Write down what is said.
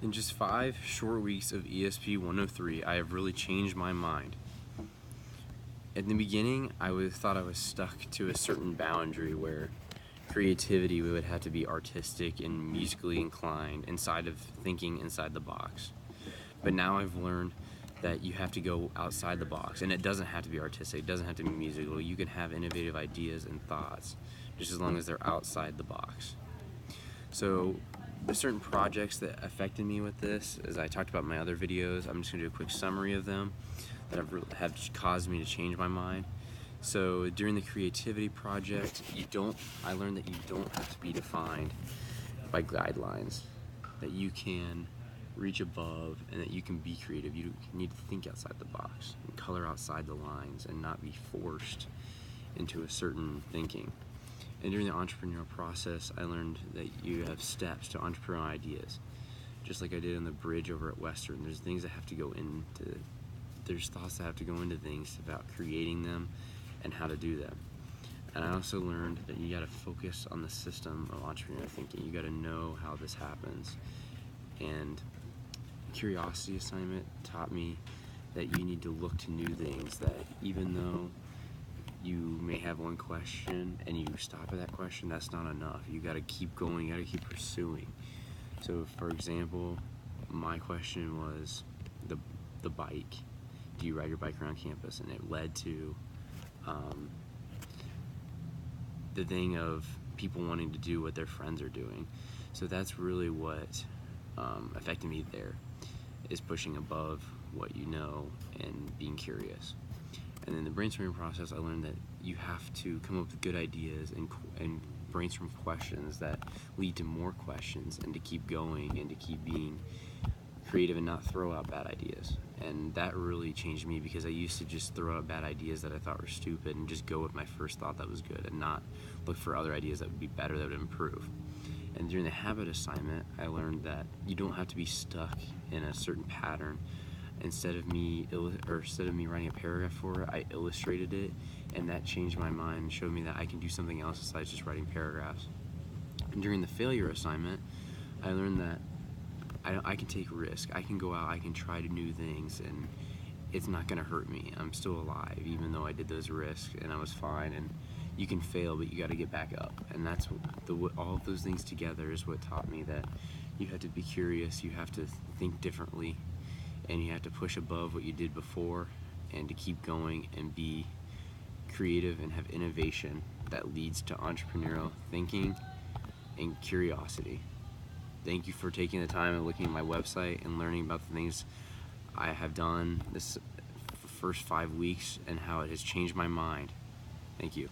In just 5 short weeks of ESP 103, I have really changed my mind. In the beginning, thought I was stuck to a certain boundary where creativity would have to be artistic and musically inclined inside of thinking inside the box. But now I've learned that you have to go outside the box, and it doesn't have to be artistic, it doesn't have to be musical. You can have innovative ideas and thoughts just as long as they're outside the box. So the certain projects that affected me with this, as I talked about in my other videos, I'm just going to do a quick summary of them that have caused me to change my mind. So during the creativity project, I learned that you don't have to be defined by guidelines, that you can reach above and that you can be creative. You need to think outside the box and color outside the lines and not be forced into a certain thinking. And during the entrepreneurial process, I learned that you have steps to entrepreneurial ideas. Just like I did on the bridge over at Western, there's things that have to go into, there's thoughts that have to go into things about creating them and how to do them. And I also learned that you gotta focus on the system of entrepreneurial thinking. You gotta know how this happens. And curiosity assignment taught me that you need to look to new things, that even though you may have one question and you stop at that question, that's not enough. You gotta keep going, you gotta keep pursuing. So for example, my question was the bike. Do you ride your bike around campus? And it led to the thing of people wanting to do what their friends are doing. So that's really what affected me there, is pushing above what you know and being curious. And in the brainstorming process, I learned that you have to come up with good ideas and brainstorm questions that lead to more questions, and to keep going and to keep being creative and not throw out bad ideas. And that really changed me, because I used to just throw out bad ideas that I thought were stupid and just go with my first thought that was good and not look for other ideas that would be better, that would improve. And during the habit assignment, I learned that you don't have to be stuck in a certain pattern. Instead of me writing a paragraph for it, I illustrated it, and that changed my mind and showed me that I can do something else besides just writing paragraphs. And during the failure assignment, I learned that I can take risk. I can go out, I can try new things, and it's not gonna hurt me. I'm still alive, even though I did those risks and I was fine. And you can fail, but you gotta get back up. And that's all of those things together is what taught me that you have to be curious, you have to think differently, and you have to push above what you did before, and to keep going and be creative and have innovation that leads to entrepreneurial thinking and curiosity. Thank you for taking the time and looking at my website and learning about the things I have done this first 5 weeks and how it has changed my mind. Thank you.